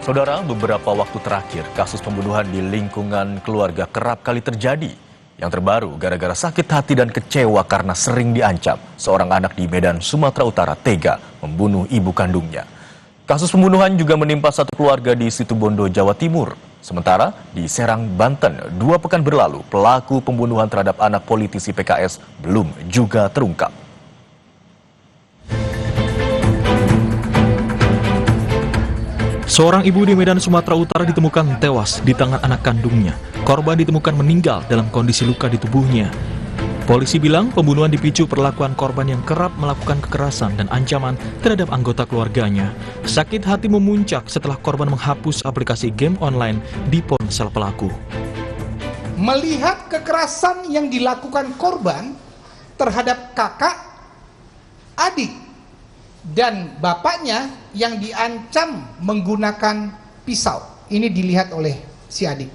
Saudara, beberapa waktu terakhir kasus pembunuhan di lingkungan keluarga kerap kali terjadi. Yang terbaru gara-gara sakit hati dan kecewa karena sering diancam, seorang anak di Medan, Sumatera Utara tega membunuh ibu kandungnya. Kasus pembunuhan juga menimpa satu keluarga di Situbondo, Jawa Timur. Sementara di Serang, Banten, 2 pekan berlalu pelaku pembunuhan terhadap anak politisi PKS belum juga terungkap. Seorang ibu di Medan, Sumatera Utara ditemukan tewas di tangan anak kandungnya. Korban ditemukan meninggal dalam kondisi luka di tubuhnya. Polisi bilang pembunuhan dipicu perlakuan korban yang kerap melakukan kekerasan dan ancaman terhadap anggota keluarganya. Sakit hati memuncak setelah korban menghapus aplikasi game online di ponsel pelaku. Melihat kekerasan yang dilakukan korban terhadap kakak, adik, dan bapaknya yang diancam menggunakan pisau. Ini dilihat oleh si adik.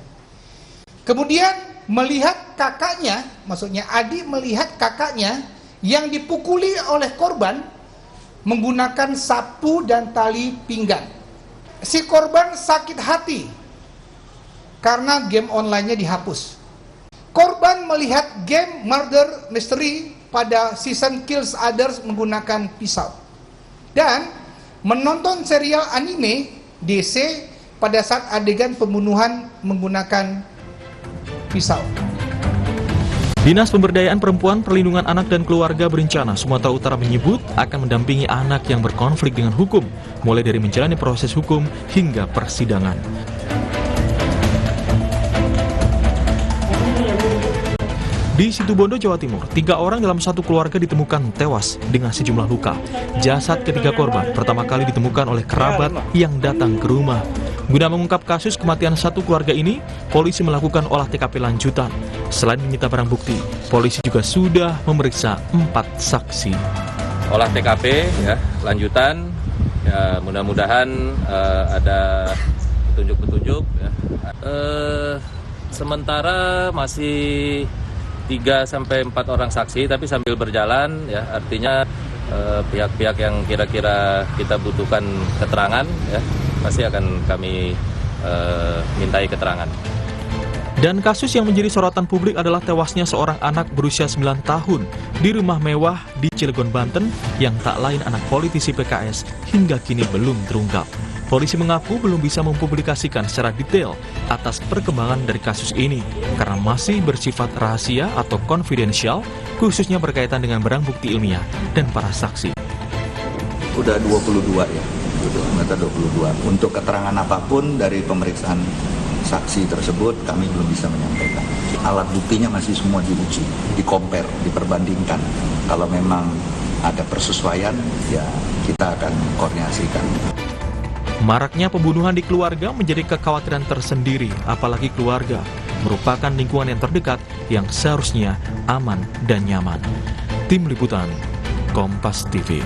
Kemudian melihat kakaknya, maksudnya adik melihat kakaknya yang dipukuli oleh korban menggunakan sapu dan tali pinggang. Si korban sakit hati karena game online-nya dihapus. Korban melihat game Murder Mystery pada season Kills Others menggunakan pisau. Dan menonton serial anime DC pada saat adegan pembunuhan menggunakan pisau. Dinas Pemberdayaan Perempuan, Perlindungan Anak dan Keluarga Berencana Sumatera Utara menyebut akan mendampingi anak yang berkonflik dengan hukum, mulai dari menjalani proses hukum hingga persidangan. Di Situbondo, Jawa Timur, 3 orang dalam satu keluarga ditemukan tewas dengan sejumlah luka. Jasad ketiga korban pertama kali ditemukan oleh kerabat yang datang ke rumah. Guna mengungkap kasus kematian satu keluarga ini, polisi melakukan olah TKP lanjutan. Selain menyita barang bukti, polisi juga sudah memeriksa 4 saksi. Olah TKP ya, lanjutan, ya, mudah-mudahan ada petunjuk-petunjuk. Ya. Sementara masih 3-4 orang saksi, tapi sambil berjalan, ya, artinya pihak-pihak yang kira-kira kita butuhkan keterangan, ya, pasti akan kami mintai keterangan. Dan kasus yang menjadi sorotan publik adalah tewasnya seorang anak berusia 9 tahun di rumah mewah di Cilegon, Banten yang tak lain anak politisi PKS hingga kini belum terungkap. Polisi mengaku belum bisa mempublikasikan secara detail atas perkembangan dari kasus ini karena masih bersifat rahasia atau konfidensial, khususnya berkaitan dengan barang bukti ilmiah dan para saksi. Udah 22 ya, udah 22. Untuk keterangan apapun dari pemeriksaan saksi tersebut kami belum bisa menyampaikan. Alat buktinya masih semua diuji, di-compare, diperbandingkan. Kalau memang ada persesuaian, ya kita akan koordinasikan. Maraknya pembunuhan di keluarga menjadi kekhawatiran tersendiri, apalagi keluarga merupakan lingkungan yang terdekat yang seharusnya aman dan nyaman. Tim Liputan, Kompas TV.